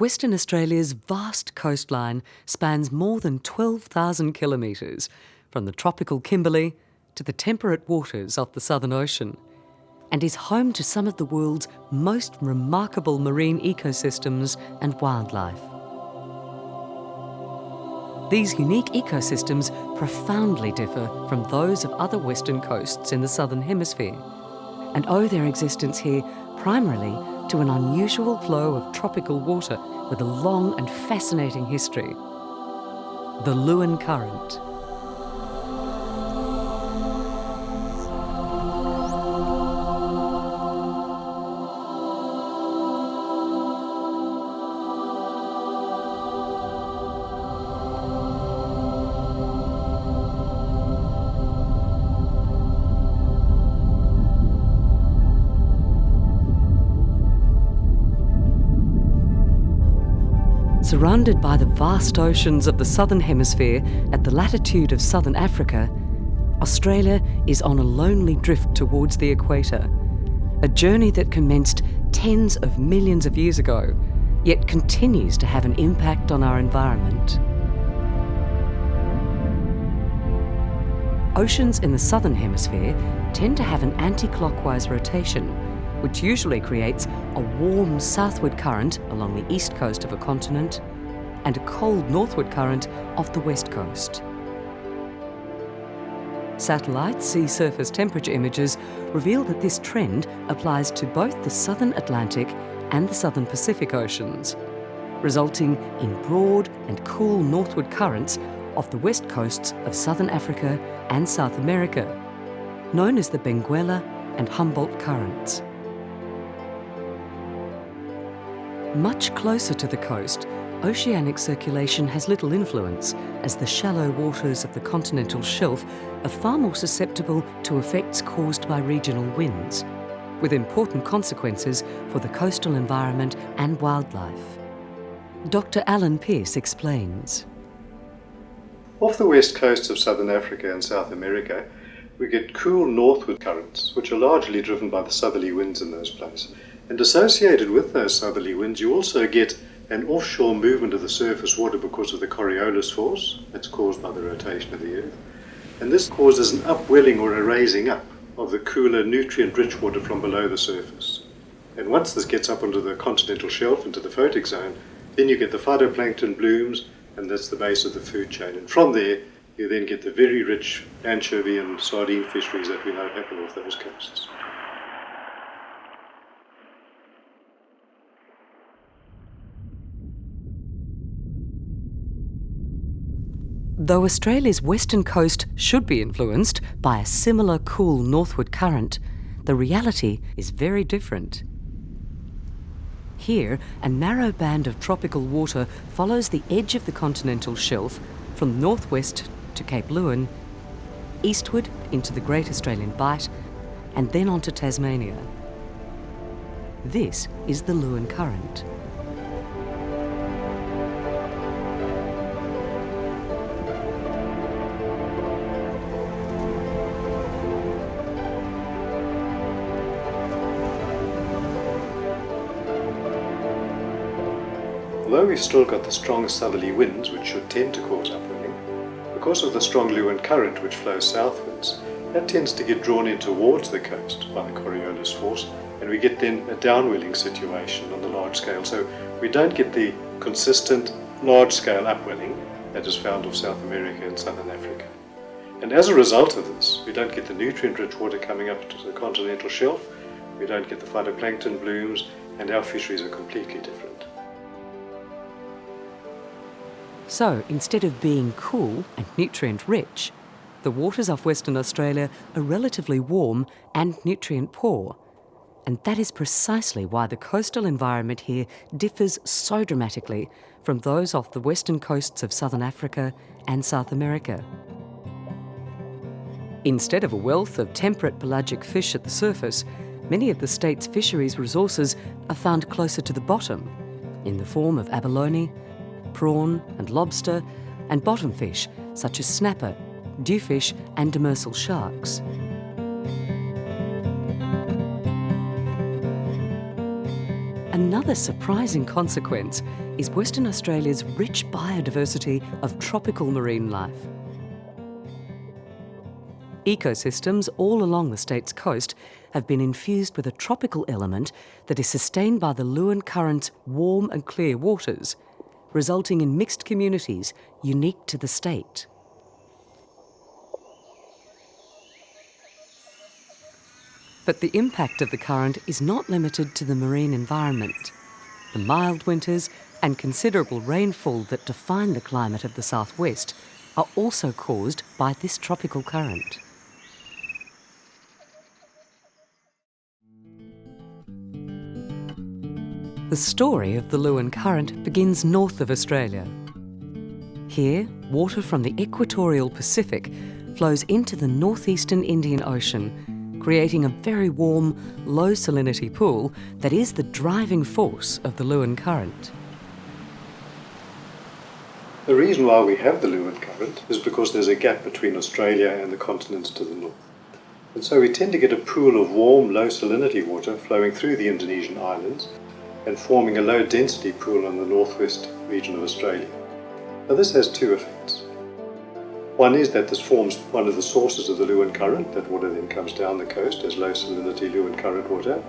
Western Australia's vast coastline spans more than 12,000 kilometres, from the tropical Kimberley to the temperate waters of the Southern Ocean, and is home to some of the world's most remarkable marine ecosystems and wildlife. These unique ecosystems profoundly differ from those of other western coasts in the Southern Hemisphere, and owe their existence here primarily to an unusual flow of tropical water with a long and fascinating history, the Leeuwin Current. Surrounded by the vast oceans of the Southern Hemisphere at the latitude of Southern Africa, Australia is on a lonely drift towards the equator, a journey that commenced tens of millions of years ago, yet continues to have an impact on our environment. Oceans in the Southern Hemisphere tend to have an anti-clockwise rotation, which usually creates a warm southward current along the east coast of a continent and a cold northward current off the west coast. Satellite sea surface temperature images reveal that this trend applies to both the southern Atlantic and the southern Pacific Oceans, resulting in broad and cool northward currents off the west coasts of southern Africa and South America, known as the Benguela and Humboldt currents. Much closer to the coast, oceanic circulation has little influence, as the shallow waters of the continental shelf are far more susceptible to effects caused by regional winds, with important consequences for the coastal environment and wildlife. Dr. Alan Pearce explains. Off the west coast of southern Africa and South America, we get cool northward currents, which are largely driven by the southerly winds in those places. And associated with those southerly winds, you also get an offshore movement of the surface water because of the Coriolis force that's caused by the rotation of the Earth. And this causes an upwelling or a raising up of the cooler, nutrient-rich water from below the surface. And once this gets up onto the continental shelf, into the photic zone, then you get the phytoplankton blooms, and that's the base of the food chain. And from there, you then get the very rich anchovy and sardine fisheries that we know happen off those coasts. Though Australia's western coast should be influenced by a similar cool northward current, the reality is very different. Here, a narrow band of tropical water follows the edge of the continental shelf from northwest to Cape Leeuwin, eastward into the Great Australian Bight, and then on to Tasmania. This is the Leeuwin Current. Although we've still got the strong southerly winds, which should tend to cause upwelling, because of the strong Leeuwin current which flows southwards, that tends to get drawn in towards the coast by the Coriolis force, and we get then a downwelling situation on the large scale. So we don't get the consistent large-scale upwelling that is found off South America and Southern Africa. And as a result of this, we don't get the nutrient-rich water coming up to the continental shelf, we don't get the phytoplankton blooms, and our fisheries are completely different. So, instead of being cool and nutrient-rich, the waters off Western Australia are relatively warm and nutrient-poor. And that is precisely why the coastal environment here differs so dramatically from those off the western coasts of Southern Africa and South America. Instead of a wealth of temperate pelagic fish at the surface, many of the state's fisheries resources are found closer to the bottom, in the form of abalone, prawn and lobster, and bottom fish such as snapper, dewfish and demersal sharks. Another surprising consequence is Western Australia's rich biodiversity of tropical marine life. Ecosystems all along the state's coast have been infused with a tropical element that is sustained by the Leeuwin Current's warm and clear waters, resulting in mixed communities unique to the state. But the impact of the current is not limited to the marine environment. The mild winters and considerable rainfall that define the climate of the southwest are also caused by this tropical current. The story of the Leeuwin Current begins north of Australia. Here, water from the equatorial Pacific flows into the northeastern Indian Ocean, creating a very warm, low salinity pool that is the driving force of the Leeuwin Current. The reason why we have the Leeuwin Current is because there's a gap between Australia and the continents to the north. And so we tend to get a pool of warm, low salinity water flowing through the Indonesian islands and forming a low density pool in the northwest region of Australia. Now this has two effects. One is that this forms one of the sources of the Leeuwin Current. That water then comes down the coast as low salinity Leeuwin Current water.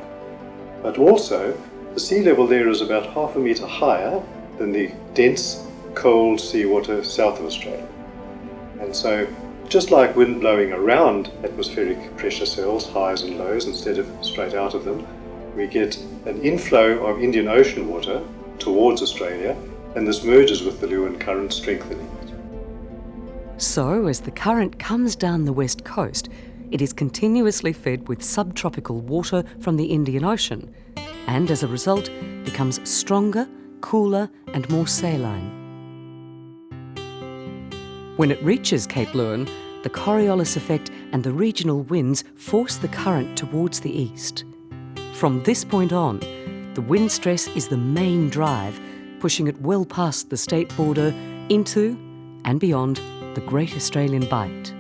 But also, the sea level there is about 0.5 metre higher than the dense, cold seawater south of Australia. And so, just like wind blowing around atmospheric pressure cells, highs and lows, instead of straight out of them, we get an inflow of Indian Ocean water towards Australia, and this merges with the Leeuwin Current, strengthening it. So, as the current comes down the west coast, it is continuously fed with subtropical water from the Indian Ocean, and as a result becomes stronger, cooler and more saline. When it reaches Cape Leeuwin, the Coriolis effect and the regional winds force the current towards the east. From this point on, the wind stress is the main drive, pushing it well past the state border into and beyond the Great Australian Bight.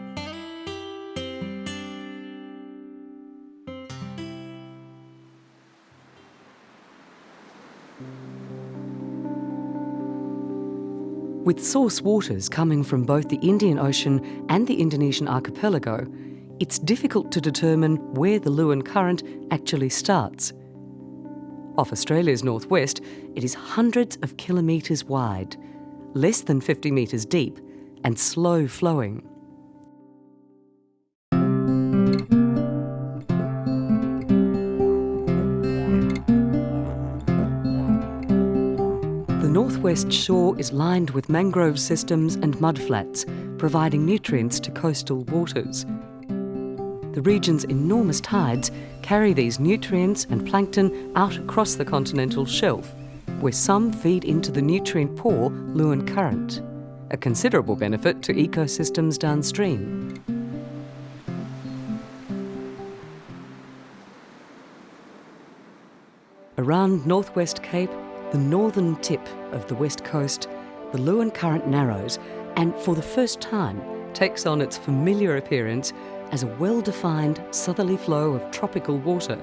With source waters coming from both the Indian Ocean and the Indonesian archipelago, it's difficult to determine where the Leeuwin Current actually starts. Off Australia's northwest, it is hundreds of kilometres wide, less than 50 metres deep, and slow flowing. The northwest shore is lined with mangrove systems and mudflats, providing nutrients to coastal waters. The region's enormous tides carry these nutrients and plankton out across the continental shelf, where some feed into the nutrient-poor Leeuwin Current, a considerable benefit to ecosystems downstream. Around Northwest Cape, the northern tip of the west coast, the Leeuwin Current narrows and, for the first time, takes on its familiar appearance as a well-defined southerly flow of tropical water.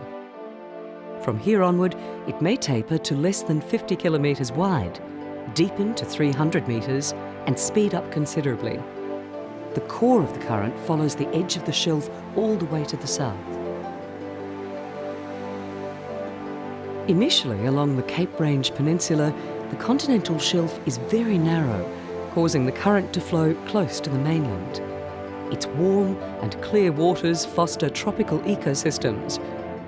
From here onward, it may taper to less than 50 kilometres wide, deepen to 300 metres and speed up considerably. The core of the current follows the edge of the shelf all the way to the south. Initially, along the Cape Range Peninsula, the continental shelf is very narrow, causing the current to flow close to the mainland. Its warm and clear waters foster tropical ecosystems,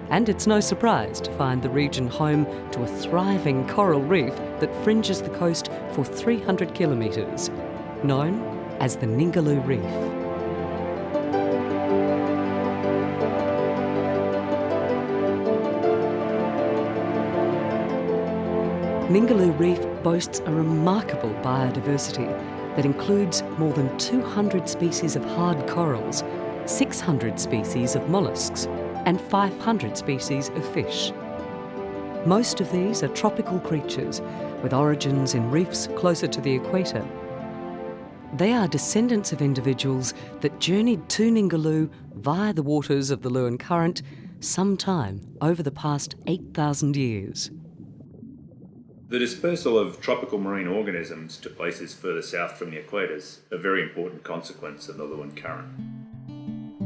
and it's no surprise to find the region home to a thriving coral reef that fringes the coast for 300 kilometres, known as the Ningaloo Reef. Ningaloo Reef boasts a remarkable biodiversity that includes more than 200 species of hard corals, 600 species of molluscs, and 500 species of fish. Most of these are tropical creatures with origins in reefs closer to the equator. They are descendants of individuals that journeyed to Ningaloo via the waters of the Leeuwin Current sometime over the past 8,000 years. The dispersal of tropical marine organisms to places further south from the equator is a very important consequence of the Leeuwin Current.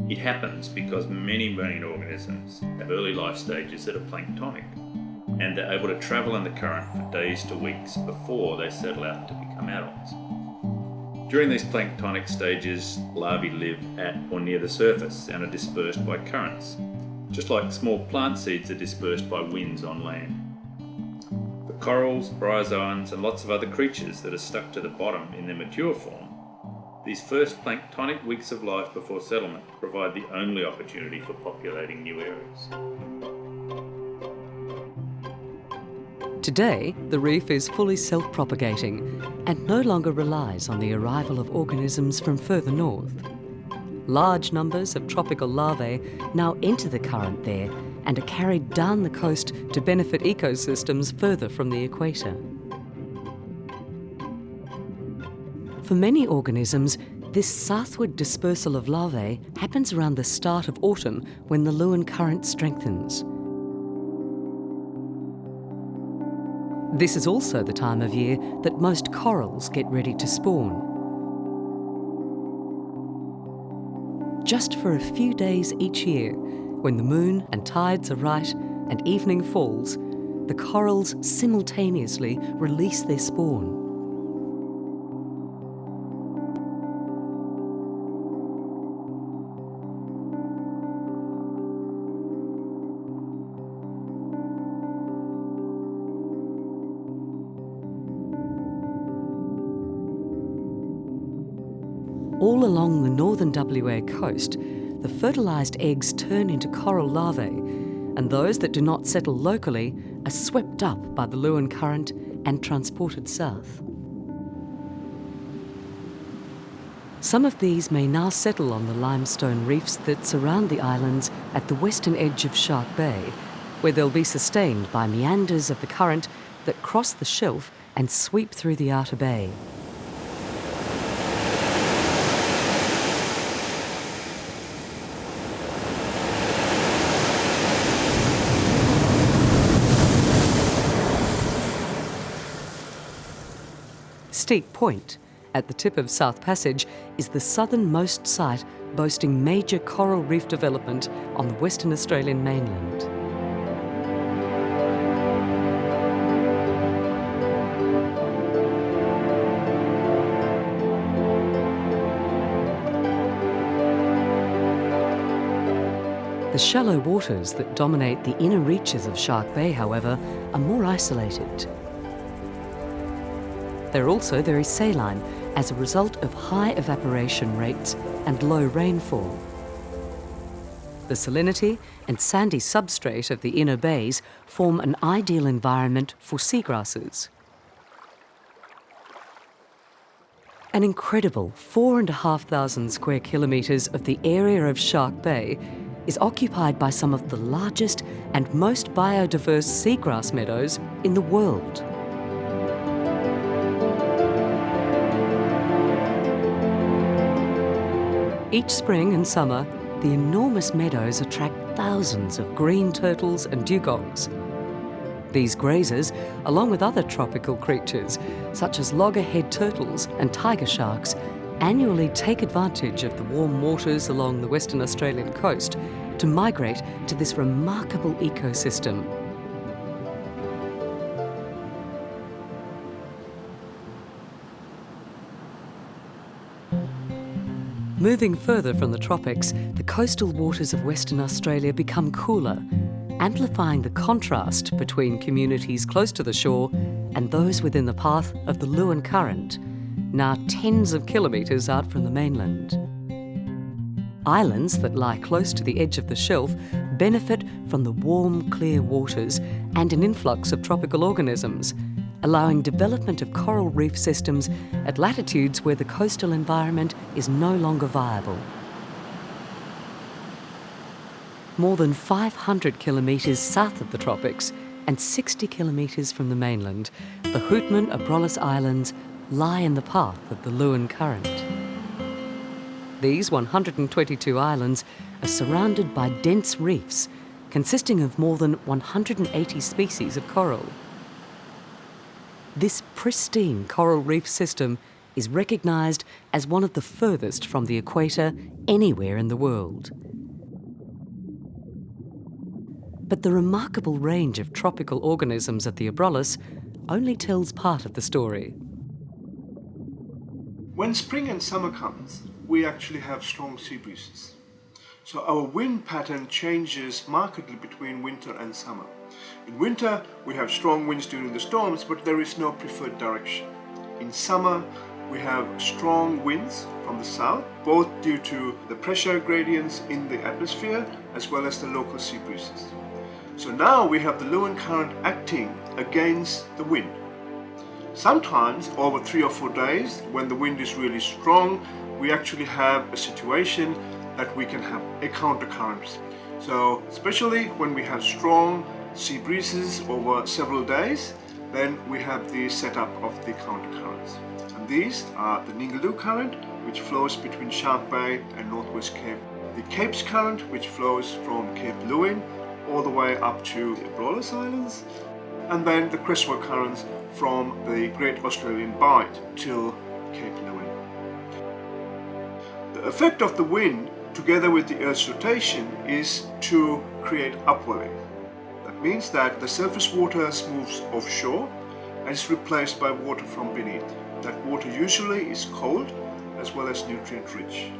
It happens because many marine organisms have early life stages that are planktonic, and they're able to travel in the current for days to weeks before they settle out to become adults. During these planktonic stages, larvae live at or near the surface and are dispersed by currents, just like small plant seeds are dispersed by winds on land. For corals, bryozoans and lots of other creatures that are stuck to the bottom in their mature form, these first planktonic weeks of life before settlement provide the only opportunity for populating new areas. Today, the reef is fully self-propagating and no longer relies on the arrival of organisms from further north. Large numbers of tropical larvae now enter the current there and are carried down the coast to benefit ecosystems further from the equator. For many organisms, this southward dispersal of larvae happens around the start of autumn when the Leeuwin Current strengthens. This is also the time of year that most corals get ready to spawn. Just for a few days each year, when the moon and tides are right and evening falls, the corals simultaneously release their spawn. All along the northern WA coast, the fertilised eggs turn into coral larvae, and those that do not settle locally are swept up by the Leeuwin Current and transported south. Some of these may now settle on the limestone reefs that surround the islands at the western edge of Shark Bay, where they'll be sustained by meanders of the current that cross the shelf and sweep through the outer bay. Steep Point, at the tip of South Passage, is the southernmost site boasting major coral reef development on the Western Australian mainland. The shallow waters that dominate the inner reaches of Shark Bay, however, are more isolated. They're also very saline as a result of high evaporation rates and low rainfall. The salinity and sandy substrate of the inner bays form an ideal environment for seagrasses. An incredible 4,500 square kilometres of the area of Shark Bay is occupied by some of the largest and most biodiverse seagrass meadows in the world. Each spring and summer, the enormous meadows attract thousands of green turtles and dugongs. These grazers, along with other tropical creatures, such as loggerhead turtles and tiger sharks, annually take advantage of the warm waters along the Western Australian coast to migrate to this remarkable ecosystem. Moving further from the tropics, the coastal waters of Western Australia become cooler, amplifying the contrast between communities close to the shore and those within the path of the Leeuwin Current, now tens of kilometres out from the mainland. Islands that lie close to the edge of the shelf benefit from the warm, clear waters and an influx of tropical organisms, allowing development of coral reef systems at latitudes where the coastal environment is no longer viable. More than 500 kilometres south of the tropics and 60 kilometres from the mainland, the Abrolhos Islands lie in the path of the Leeuwin Current. These 122 islands are surrounded by dense reefs consisting of more than 180 species of coral. This pristine coral reef system is recognised as one of the furthest from the equator anywhere in the world. But the remarkable range of tropical organisms at the Abrolhos only tells part of the story. When spring and summer comes, we actually have strong sea breezes. So our wind pattern changes markedly between winter and summer. In winter, we have strong winds during the storms, but there is no preferred direction. In summer, we have strong winds from the south, both due to the pressure gradients in the atmosphere as well as the local sea breezes. So now we have the Leeuwin Current acting against the wind. Sometimes, over 3 or 4 days, when the wind is really strong, we actually have a situation that we can have a countercurrent. So, especially when we have strong sea breezes over several days, then we have the setup of the countercurrents. And these are the Ningaloo Current, which flows between Shark Bay and Northwest Cape. The Cape's Current, which flows from Cape Leeuwin all the way up to the Abrolhos Islands. And then the Crestwell Currents from the Great Australian Bight till Cape Leeuwin. The effect of the wind, together with the Earth's rotation, is to create upwelling. That means that the surface water moves offshore and is replaced by water from beneath. That water usually is cold as well as nutrient rich.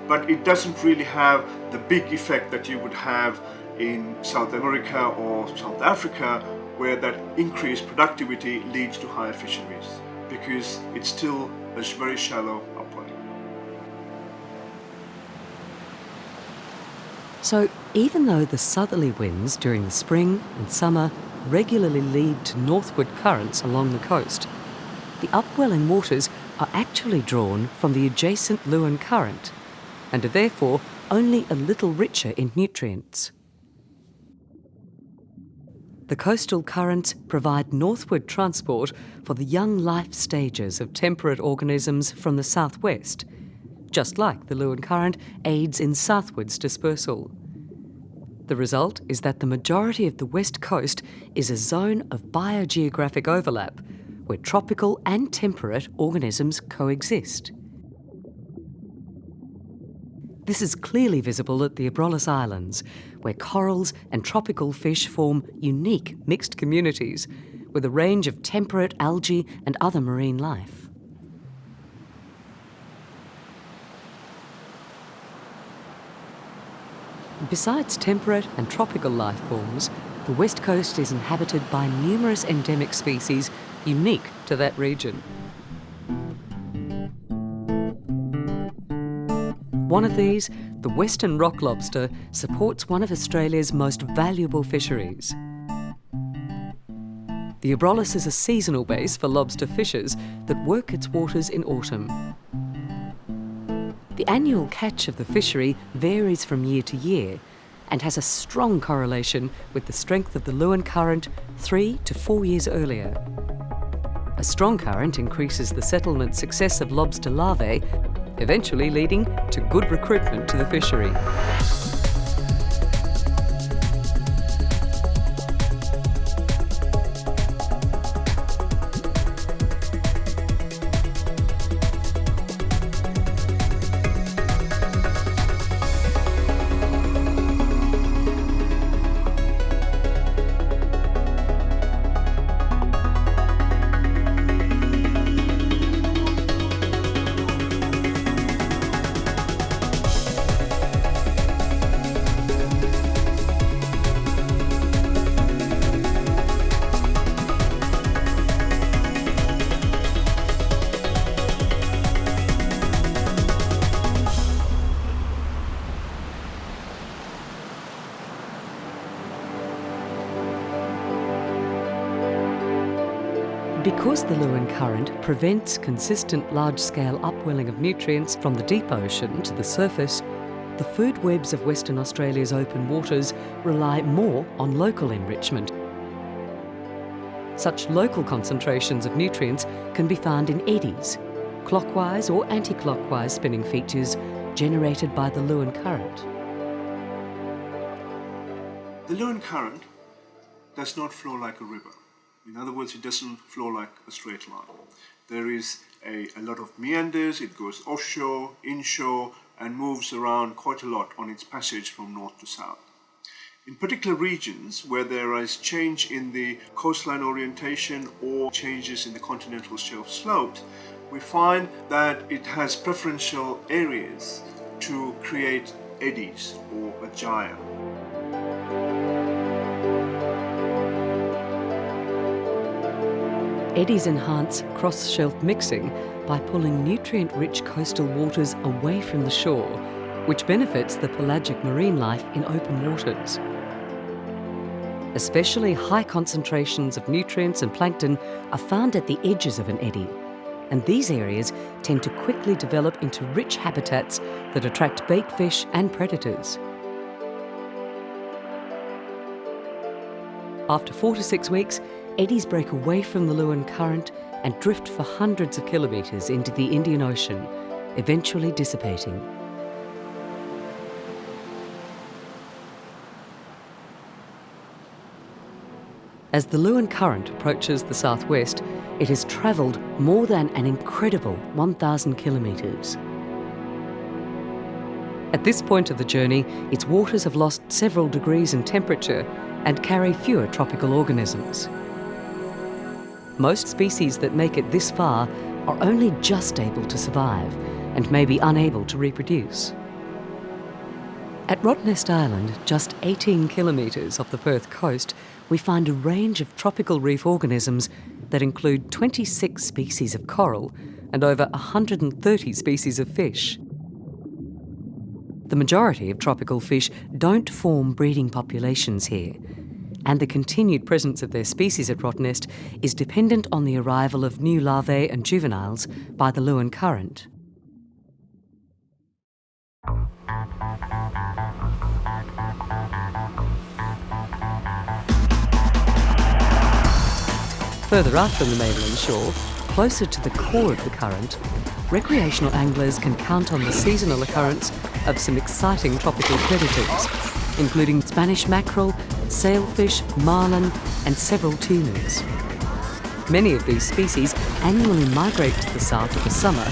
But it doesn't really have the big effect that you would have in South America or South Africa, where that increased productivity leads to higher fisheries, because it's still a very shallow upwelling. So even though the southerly winds during the spring and summer regularly lead to northward currents along the coast, the upwelling waters are actually drawn from the adjacent Leeuwin Current and are therefore only a little richer in nutrients. The coastal currents provide northward transport for the young life stages of temperate organisms from the southwest, just like the Leeuwin Current aids in southwards dispersal. The result is that the majority of the west coast is a zone of biogeographic overlap, where tropical and temperate organisms coexist. This is clearly visible at the Abrolhos Islands, where corals and tropical fish form unique mixed communities with a range of temperate algae and other marine life. Besides temperate and tropical life forms, the west coast is inhabited by numerous endemic species unique to that region. One of these, the western rock lobster, supports one of Australia's most valuable fisheries. The Abrolhos is a seasonal base for lobster fishers that work its waters in autumn. The annual catch of the fishery varies from year to year and has a strong correlation with the strength of the Leeuwin Current 3 to 4 years earlier. A strong current increases the settlement success of lobster larvae, eventually leading to good recruitment to the fishery. Because the Leeuwin Current prevents consistent large-scale upwelling of nutrients from the deep ocean to the surface, the food webs of Western Australia's open waters rely more on local enrichment. Such local concentrations of nutrients can be found in eddies, clockwise or anti-clockwise spinning features generated by the Leeuwin Current. The Leeuwin Current does not flow like a river. In other words, it doesn't flow like a straight line. There is a lot of meanders, it goes offshore, inshore, and moves around quite a lot on its passage from north to south. In particular regions where there is change in the coastline orientation or changes in the continental shelf slopes, we find that it has preferential areas to create eddies or a gyre. Eddies enhance cross-shelf mixing by pulling nutrient-rich coastal waters away from the shore, which benefits the pelagic marine life in open waters. Especially high concentrations of nutrients and plankton are found at the edges of an eddy, and these areas tend to quickly develop into rich habitats that attract bait fish and predators. After 4 to 6 weeks, eddies break away from the Leeuwin Current and drift for hundreds of kilometres into the Indian Ocean, eventually dissipating. As the Leeuwin Current approaches the southwest, it has travelled more than an incredible 1,000 kilometres. At this point of the journey, its waters have lost several degrees in temperature and carry fewer tropical organisms. Most species that make it this far are only just able to survive and may be unable to reproduce. At Rottnest Island, just 18 kilometres off the Perth coast, we find a range of tropical reef organisms that include 26 species of coral and over 130 species of fish. The majority of tropical fish don't form breeding populations here, and the continued presence of their species at Rottnest is dependent on the arrival of new larvae and juveniles by the Leeuwin Current. Further up from the mainland shore, closer to the core of the current, recreational anglers can count on the seasonal occurrence of some exciting tropical predators, including Spanish mackerel, sailfish, marlin, and several tunas. Many of these species annually migrate to the south of the summer,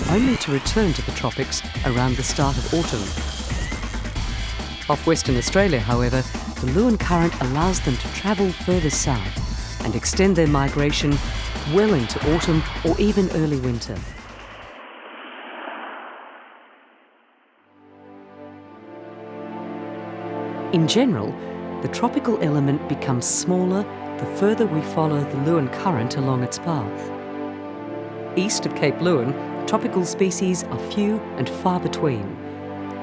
only to return to the tropics around the start of autumn. Off Western Australia, however, the Leeuwin Current allows them to travel further south and extend their migration well into autumn or even early winter. In general, the tropical element becomes smaller the further we follow the Leeuwin Current along its path. East of Cape Leeuwin, tropical species are few and far between,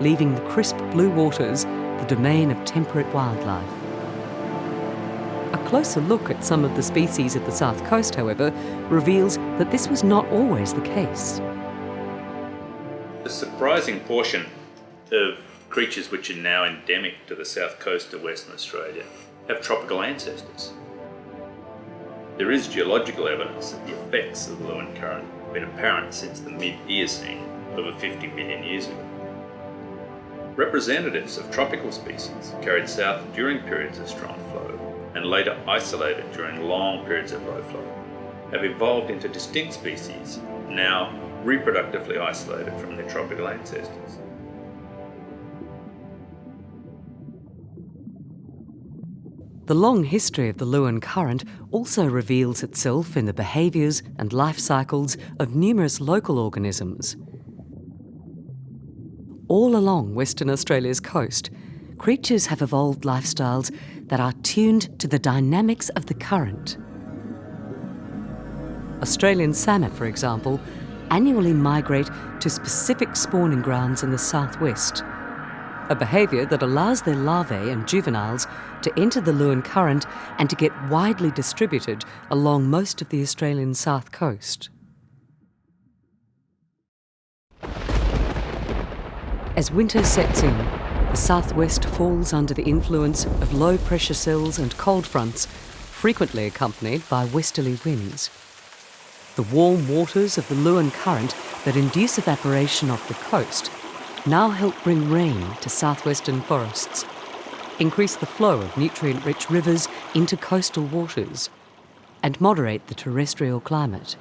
leaving the crisp blue waters the domain of temperate wildlife. A closer look at some of the species of the south coast, however, reveals that this was not always the case. A surprising portion of creatures which are now endemic to the south coast of Western Australia have tropical ancestors. There is geological evidence that the effects of the Leeuwin Current have been apparent since the mid-Eocene, over 50 million years ago. Representatives of tropical species carried south during periods of strong flow and later isolated during long periods of low flow have evolved into distinct species, now reproductively isolated from their tropical ancestors. The long history of the Leeuwin Current also reveals itself in the behaviours and life cycles of numerous local organisms. All along Western Australia's coast, creatures have evolved lifestyles that are tuned to the dynamics of the current. Australian salmon, for example, annually migrate to specific spawning grounds in the southwest, a behaviour that allows their larvae and juveniles to enter the Leeuwin Current and to get widely distributed along most of the Australian south coast. As winter sets in, the southwest falls under the influence of low-pressure cells and cold fronts, frequently accompanied by westerly winds. The warm waters of the Leeuwin Current that induce evaporation off the coast now help bring rain to southwestern forests, increase the flow of nutrient-rich rivers into coastal waters, and moderate the terrestrial climate.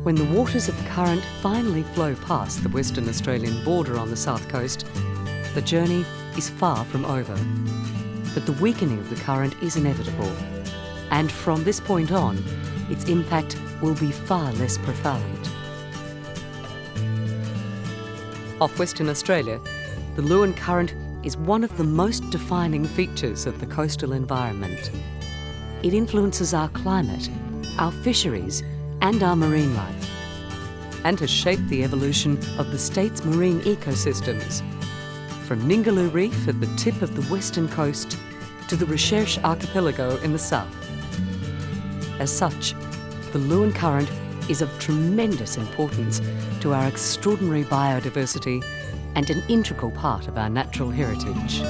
When the waters of the current finally flow past the Western Australian border on the south coast, the journey is far from over. But the weakening of the current is inevitable, and from this point on, its impact will be far less profound. Off Western Australia, the Leeuwin Current is one of the most defining features of the coastal environment. It influences our climate, our fisheries, and our marine life, and has shaped the evolution of the state's marine ecosystems, from Ningaloo Reef at the tip of the western coast to the Recherche Archipelago in the south. As such, the Leeuwin Current is of tremendous importance to our extraordinary biodiversity and an integral part of our natural heritage.